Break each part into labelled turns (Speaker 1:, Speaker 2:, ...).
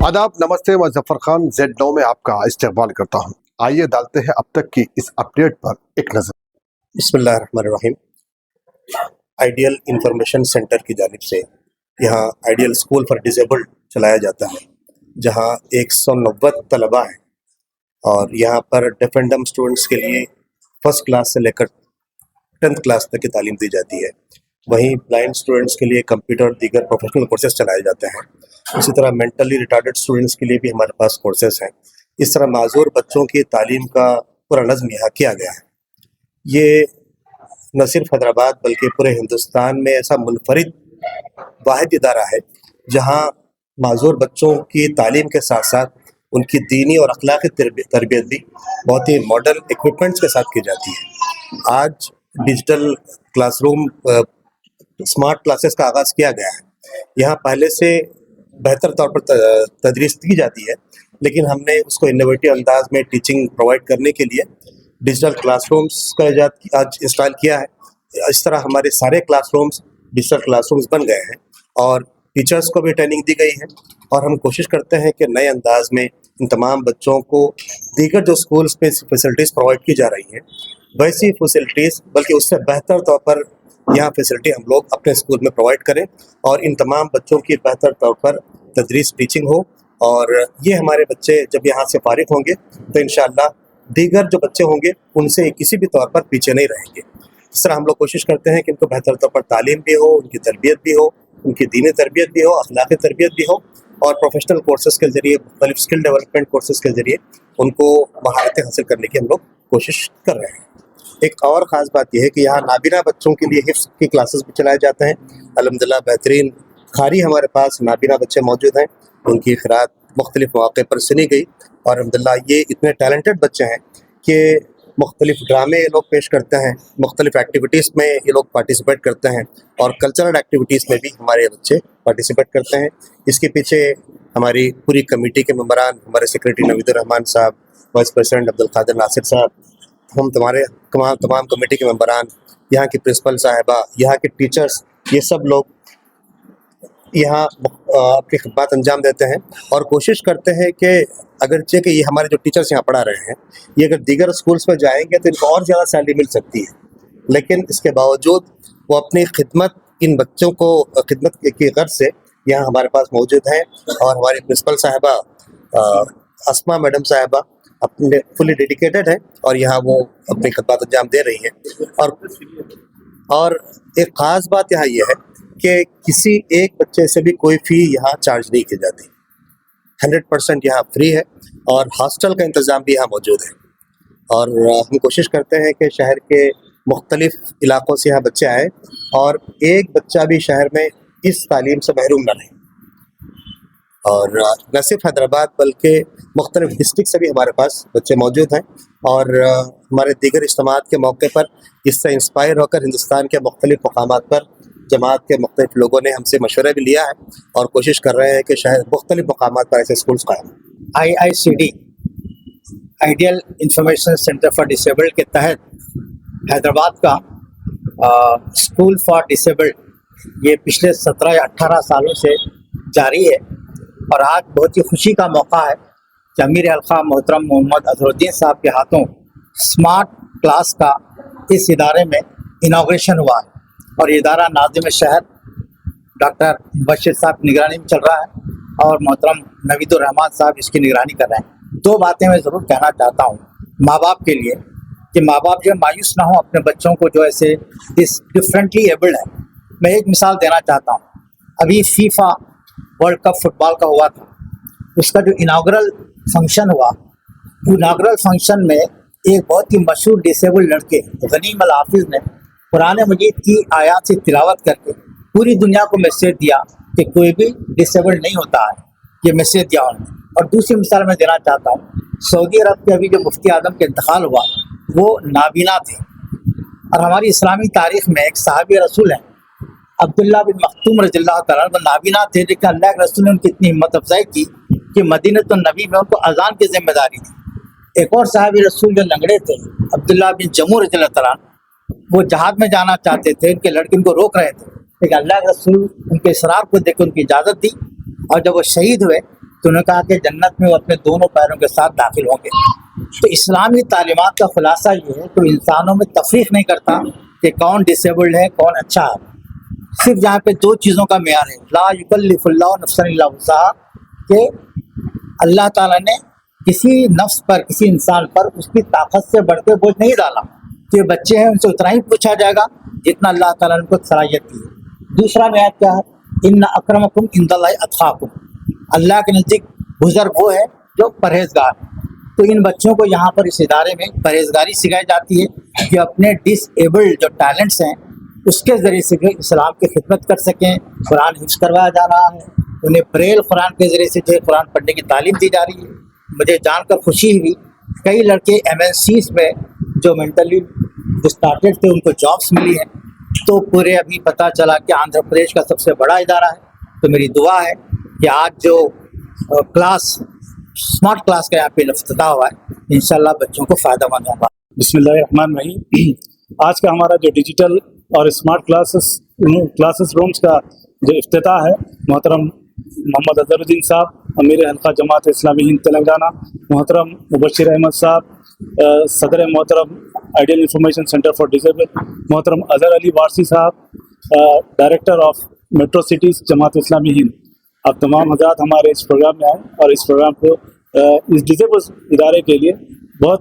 Speaker 1: आदाब, नमस्ते। मैं जफर खान Z9 में आपका इस्तकबाल करता हूँ। आइए डालते हैं अब तक की इस अपडेट पर एक नज़र।
Speaker 2: बिस्मिल्लाहिर्रहमानिर्रहीम। आइडियल इंफॉर्मेशन सेंटर की जानिब से यहाँ आइडियल स्कूल फॉर डिसेबल्ड चलाया जाता है, जहाँ 190 तलबा हैं और यहाँ पर डेफ एंड डम्ब स्टूडेंट्स के लिए फर्स्ट क्लास से लेकर 10th क्लास तक की तालीम दी जाती है। वहीं ब्लाइंड स्टूडेंट्स के लिए कंप्यूटर और दीगर प्रोफेशनल कोर्सेज चलाए जाते हैं। इसी तरह मेंटली रिटार्डेड स्टूडेंट्स के लिए भी हमारे पास कोर्सेज हैं। इस तरह माजूर बच्चों की तालीम का पूरा नज़्म यहाँ किया गया है। ये न सिर्फ हैदराबाद बल्कि पूरे हिंदुस्तान में ऐसा मुनफरिद वाहिद इदारा है जहाँ माजूर बच्चों की तालीम के साथ साथ उनकी दीनी और अखलाकी तरबियत भी बहुत ही मॉडर्न इक्विपमेंट्स के साथ की जाती है। आज डिजिटल क्लासरूम स्मार्ट क्लासेस का आगाज़ किया गया है। यहाँ पहले से बेहतर तौर पर तदरीस की जाती है, लेकिन हमने उसको इनोवेटिव अंदाज में टीचिंग प्रोवाइड करने के लिए डिजिटल क्लासरूम्स का आज इंस्टॉल किया है। इस तरह हमारे सारे क्लासरूम्स डिजिटल क्लासरूम्स बन गए हैं और टीचर्स को भी ट्रेनिंग दी गई है और हम कोशिश करते हैं कि नए अंदाज में इन तमाम बच्चों को दीगर जो स्कूल्स में फैसिलिटीज़ प्रोवाइड की जा रही हैं वैसी फैसिलिटीज़ बल्कि उससे बेहतर तौर पर यहाँ फैसिलिटी हम लोग अपने स्कूल में प्रोवाइड करें और इन तमाम बच्चों की बेहतर तौर पर तदरीस टीचिंग हो। और ये हमारे बच्चे जब यहाँ से फारिग होंगे तो इंशाअल्लाह दीगर जो बच्चे होंगे उनसे किसी भी तौर पर पीछे नहीं रहेंगे। इस तरह हम लोग कोशिश करते हैं कि इनको बेहतर तौर पर तालीम भी हो, उनकी तरबियत भी हो, उनकी दीनी तरबियत भी हो, अखलाकी तरबियत भी हो और प्रोफेशनल कोर्सेज के ज़रिए, मुख्तलिफ स्किल डेवलपमेंट कोर्सेज के ज़रिए उनको महारतें हासिल करने की हम लोग कोशिश कर रहे हैं। एक और ख़ास बात यह है कि यहाँ नाबीना बच्चों के लिए हिफ्ज़ की क्लासेस भी चलाए जाते हैं। अल्हम्दुलिल्लाह बेहतरीन कारी हमारे पास नाबीना बच्चे मौजूद हैं, उनकी क़िरात मुख्तलिफ मौक़े पर सुनी गई और अल्हम्दुलिल्लाह ये इतने टैलेंटेड बच्चे हैं कि मुख्तलिफ ड्रामे ये लोग पेश करते हैं, मुख्तलिफ एक्टिविटीज़ में ये लोग पार्टिसिपेट करते हैं और कल्चरल एक्टिविटीज़ में भी हमारे बच्चे पार्टिसिपेट करते हैं। इसके पीछे हमारी पूरी कमेटी के मेंबरान, हमारे सेक्रेटरी नवीदुर रहमान साहब, वाइस प्रेसिडेंट अब्दुल कादिर नासिर साहब, हम तमाम कमेटी के मेंबरान, यहाँ की प्रिंसिपल साहिबा, यहाँ के टीचर्स, ये सब लोग यहाँ अपनी खिदमत अंजाम देते हैं और कोशिश करते हैं कि अगरचे कि ये हमारे जो टीचर्स यहाँ पढ़ा रहे हैं ये अगर दीगर स्कूल्स में जाएंगे तो इनको और ज़्यादा सैलरी मिल सकती है, लेकिन इसके बावजूद वो अपनी खिदमत इन बच्चों को खिदमत की गर्ज से यहाँ हमारे पास मौजूद हैं और हमारी प्रिंसिपल साहिबा अस्मा मैडम साहिबा अपने फुली डेडिकेटेड है और यहाँ वो अपनी खिदमत अंजाम दे रही है। और एक ख़ास बात यहाँ ये है कि किसी एक बच्चे से भी कोई फ़ी यहाँ चार्ज नहीं की जाती, 100% यहाँ फ्री है और हॉस्टल का इंतज़ाम भी यहाँ मौजूद है। और हम कोशिश करते हैं कि शहर के मुख्तलिफ इलाक़ों से यहाँ बच्चे आए और एक बच्चा भी शहर में इस तालीम से महरूम न रहे। और न सिर्फ हैदराबाद बल्कि मुख्तलिफ डिस्ट्रिक्ट से भी हमारे पास बच्चे मौजूद हैं और हमारे दीगर इज्तिमात के मौके पर इससे इंस्पायर होकर हिंदुस्तान के मुख्तलिफ मकामात पर जमात के मुख्तलिफ लोगों ने हमसे मशवरा भी लिया है और कोशिश कर रहे हैं कि शहर मुख्तलिफ मकामात पर ऐसे स्कूल्स कायम।
Speaker 3: IICD ideal information centre for disabled के तहत हैदराबाद का स्कूल फॉर डिसेबल्ड ये पिछले 17 या 18 सालों से जारी है और आज बहुत ही खुशी का मौका है कि अमीर अलखा मोहतरम मोहम्मद अजहरुद्दीन साहब के हाथों स्मार्ट क्लास का इस इदारे में इनाग्रेशन हुआ है और ये इदारा नाज़िम शहर डॉक्टर मुबश्शिर साहब की निगरानी में चल रहा है और मोहतरम नवीदुर रहमान साहब इसकी निगरानी कर रहे हैं। दो बातें मैं ज़रूर कहना चाहता हूँ माँ बाप के लिए कि माँ बाप जो मायूस ना हो अपने बच्चों को जो ऐसे इस डिफरेंटली एबल्ड है। मैं एक मिसाल देना चाहता हूँ, अभी फीफा वर्ल्ड कप फुटबॉल का हुआ था, उसका जो इनाग्रल फंक्शन हुआ, इनाग्रल फंक्शन में एक बहुत ही मशहूर डिसेबल्ड लड़के गनीम अल हाफिज़ ने कुरान मजीद की आयत से तिलावत करके पूरी दुनिया को मैसेज दिया कि कोई भी डिसेबल्ड नहीं होता है, ये मैसेज दिया उन्होंने। और दूसरी मिसाल मैं देना चाहता हूँ, सऊदी अरब के अभी जो मुफ्ती आजम का इंतकाल हुआ वो नाबीना थे और हमारी इस्लामी तारीख़ में एक साहबी रसूल हैं अब्दुल्ला बिन मखतूम रज़ियल्लाहु तआला अन्हु, नाबीना थे लेकिन अल्लाह के रसूल ने उनकी इतनी हिम्मत अफजाई की कि मदीनतुन नबी में उनको अजान की जिम्मेदारी थी। एक और साहबी रसूल जो लंगड़े थे अब्दुल्ला बिन जमूह रज़ियल्लाहु तआला अन्हु, वो जहाद में जाना चाहते थे, उनके लड़के उनको रोक रहे थे लेकिन अल्लाह के रसूल उनके इसरार को देख उनकी इजाज़त दी और जब वो शहीद हुए تو انہوں نے کہا کہ جنت میں وہ اپنے دونوں پیروں کے ساتھ داخل ہوں گے. تو اسلامی تعلیمات کا خلاصہ یہ ہے کہ انسانوں میں تفریق نہیں کرتا کہ کون ڈسیبلڈ ہے کون اچھا ہے. صرف یہاں پہ دو چیزوں کا معیار ہے، لا یکلف اللہ نفسا الا وسعہا، کہ اللہ تعالیٰ نے کسی نفس پر کسی انسان پر اس کی طاقت سے بڑھ کے بوجھ نہیں ڈالا. کہ بچے ہیں ان سے اتنا ہی پوچھا جائے گا جتنا اللہ تعالیٰ نے ان کو صلاحیت دی ہے. دوسرا معیار کیا ہے؟ ان اکرمکم عند اللہ اتقاکم، اللہ کے نزدیک بزرگ وہ ہے جو پرہیزگار ہے. تو ان بچوں کو یہاں پر اس ادارے میں پرہیزگاری سکھائی جاتی ہے کہ اپنے ڈس ایبلڈ جو ٹیلنٹس ہیں اس کے ذریعے سے جو اسلام کی خدمت کر سکیں. قرآن حفظ کروایا جا رہا ہے، انہیں بریل قرآن کے ذریعے سے جو ہے قرآن پڑھنے کی تعلیم دی جا رہی ہے. مجھے جان کر خوشی ہوئی کئی لڑکے MNCs میں جو مینٹلی ڈسٹارٹیڈ تھے ان کو جابس ملی ہیں. تو پورے ابھی پتہ چلا کہ آندھرا پردیش کا سب سے بڑا ادارہ ہے. تو میری دعا ہے کہ آج جو کلاس اسمارٹ کلاس کا یہاں پہ افتتاح ہوا ہے انشاءاللہ بچوں کو فائدہ مند ہوگا.
Speaker 4: بسم اللہ الرحمن الرحیم. آج کا ہمارا جو ڈیجیٹل اور اسمارٹ کلاسز رومز کا جو افتتاح ہے، محترم محمد اظہر الدین صاحب امیر حلقہ جماعت اسلامی ہند تلنگانہ، محترم مبشر احمد صاحب صدر محترم ideal information centre for disable, محترم اظہر علی وارسی صاحب director of metro cities Jamaat Islami Hind, آپ تمام حضرات ہمارے اس پروگرام میں آئے اور اس پروگرام کو اس ڈسیبل ادارے کے لیے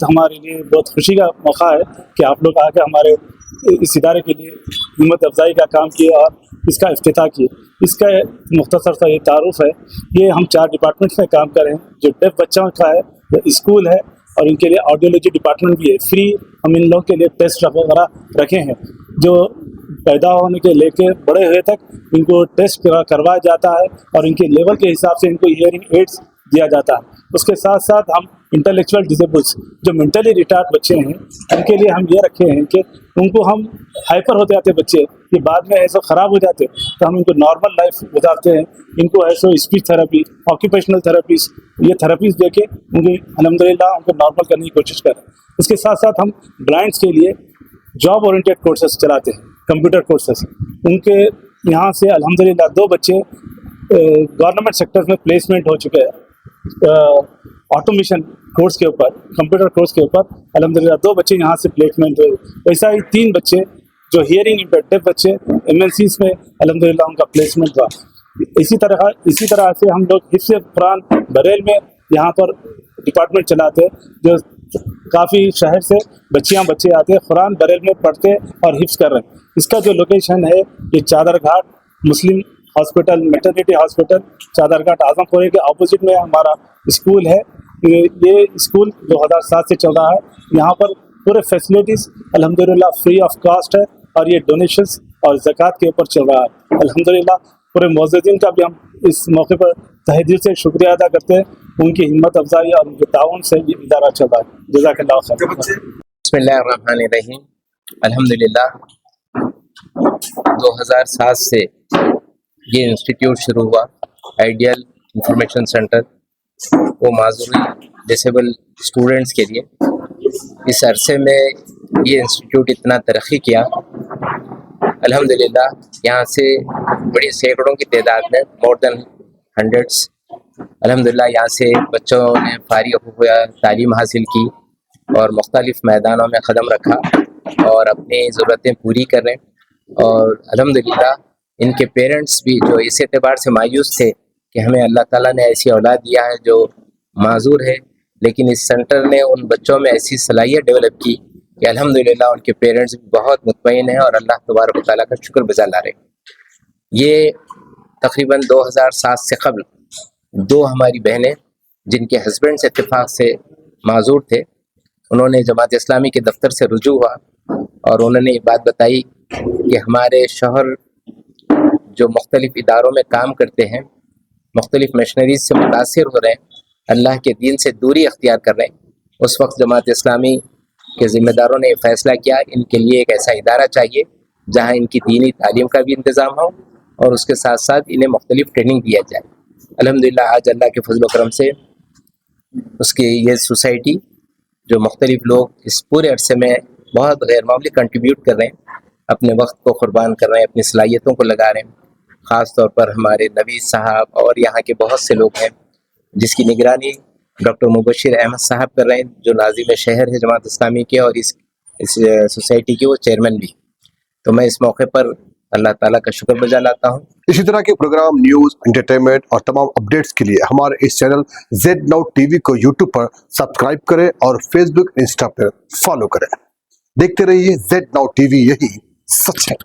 Speaker 4: ہمارے لیے بہت خوشی کا موقع ہے کہ آپ لوگ آ کے ہمارے اس ادارے کے لیے ہمت افزائی کا کام کیے اور اس کا افتتاح کیے. اس کا مختصر سا یہ تعارف ہے. یہ ہم 4 ڈپارٹمنٹس میں کام کر رہے ہیں. جو ڈیف بچوں کا ہے وہ اسکول ہے اور ان کے لیے آڈیولوجی ڈپارٹمنٹ بھی ہے. فری ہم ان لوگوں کے لیے ٹیسٹ وغیرہ رکھے ہیں جو پیدا ہونے کے لے کے بڑے ہوئے تک ان کو ٹیسٹ کروایا جاتا ہے اور ان کے لیول کے حساب سے ان کو ہیئرنگ ایڈس دیا جاتا ہے. اس کے ساتھ ساتھ ہم انٹلیکچوئل ڈسیبلس جو مینٹلی ریٹارڈ بچے ہیں ان کے لیے ہم یہ رکھے ہیں کہ ان کو ہم ہائپر ہوتے جاتے بچے کہ بعد میں ایسے خراب ہو جاتے تو ہم ان کو نارمل لائف گزارتے ہیں. ان کو ایسے اسپیچ تھراپی، آکوپیشنل تھراپیز، یہ تھراپیز دے کے ان کو الحمدللہ ان کو نارمل کرنے کی کوشش کر رہے ہیں. اس کے ساتھ ساتھ ہم بلائنڈس کے لیے جاب اورینٹیڈ کورسز چلاتے ہیں، کمپیوٹر کورسز. ان کے یہاں سے الحمدللہ 2 بچے گورنمنٹ سیکٹر میں پلیسمنٹ ہو چکے ہیں. آٹومیشن کورس کے اوپر، کمپیوٹر کورس کے اوپر الحمدللہ 2 بچے یہاں سے پلیسمنٹ ہوئے. ویسا ہی 3 بچے جو ہیئرنگ امپیرڈ بچے MNCs میں الحمدللہ ان کا پلیسمنٹ ہوا. اسی طرح سے ہم لوگ حفظ قرآن بریل میں یہاں پر ڈپارٹمنٹ چلاتے ہیں. جو کافی شہر سے بچے آتے ہیں قرآن بریل میں پڑھتے اور حفظ کر رہے ہیں. اس کا جو لوکیشن ہے یہ چادر گھاٹ مسلم ہاسپٹل، میٹرنیٹی ہاسپٹل چادر گھاٹ اعظم پورے کے اپوزٹ میں ہمارا اسکول ہے. یہ اسکول 2007 سے چل رہا ہے. یہاں پر پورے فیسلٹیز الحمدللہ فری آف کاسٹ ہے اور یہ ڈونیشنز اور زکوٰۃ کے اوپر چل رہا ہے. الحمدللہ پورے معززین کا بھی ہم اس موقع پر تہہ دل سے شکریہ ادا کرتے ہیں. ان کی ہمت افزائی اور ان کے تعاون سے یہ ادارہ چل رہا ہے. جزاک اللہ خیر.
Speaker 5: بسم اللہ الرحمن الرحیم. الحمدللہ 2007 سے یہ انسٹیٹیوٹ شروع ہوا، آئیڈیل انفارمیشن سینٹر، وہ معذوری ڈسیبل اسٹوڈنٹس کے لیے. اس عرصے میں یہ انسٹیٹیوٹ اتنا ترقی کیا الحمدللہ. یہاں سے بڑی سینکڑوں کی تعداد میں مور دین ہنڈریڈس الحمدللہ یہاں سے بچوں نے فارغ ہوا تعلیم حاصل کی اور مختلف میدانوں میں قدم رکھا اور اپنی ضرورتیں پوری کر رہے ہیں. اور الحمدللہ ان کے پیرنٹس بھی جو اس اعتبار سے مایوس تھے کہ ہمیں اللہ تعالیٰ نے ایسی اولاد دیا ہے جو معذور ہے، لیکن اس سینٹر نے ان بچوں میں ایسی صلاحیت ڈیولپ کی کہ الحمدللہ ان کے پیرنٹس بھی بہت مطمئن ہیں اور اللہ تبارک و تعالیٰ کا شکر بجا لا رہے. یہ تقریباً 2007 سے قبل 2 ہماری بہنیں جن کے ہسبینڈس اتفاق سے معذور تھے، انہوں نے جماعت اسلامی کے دفتر سے رجوع ہوا اور انہوں نے یہ بات بتائی کہ ہمارے شوہر جو مختلف اداروں میں کام کرتے ہیں، مختلف مشنریز سے متاثر ہو رہے ہیں، اللہ کے دین سے دوری اختیار کر رہے ہیں. اس وقت جماعت اسلامی کے ذمہ داروں نے یہ فیصلہ کیا ان کے لیے ایک ایسا ادارہ چاہیے جہاں ان کی دینی تعلیم کا بھی انتظام ہو اور اس کے ساتھ ساتھ انہیں مختلف ٹریننگ دیا جائے. الحمدللہ آج اللہ کے فضل و کرم سے اس کی یہ سوسائٹی جو مختلف لوگ اس پورے عرصے میں بہت غیر معمولی کنٹریبیوٹ کر رہے ہیں، اپنے وقت کو قربان کر رہے ہیں، اپنی صلاحیتوں کو لگا رہے ہیں. خاص طور پر ہمارے نبی صاحب اور یہاں کے بہت سے لوگ ہیں जिसकी निगरानी डॉक्टर मुबशिर अहमद साहब कर रहे हैं, जो नाज़िम शहर है जमात इस्लामी के और इस सोसाइटी के वो चेयरमैन भी। तो मैं इस मौके पर अल्लाह ताला का शुक्र बजा लाता हूँ।
Speaker 1: इसी तरह के प्रोग्राम, न्यूज, एंटरटेनमेंट और तमाम अपडेट्स के लिए हमारे इस चैनल जेड नाउ टीवी को यूट्यूब पर सब्सक्राइब करें और फेसबुक, इंस्टा पर फॉलो करें। देखते रहिए जेड नाउ टीवी, यही सच है।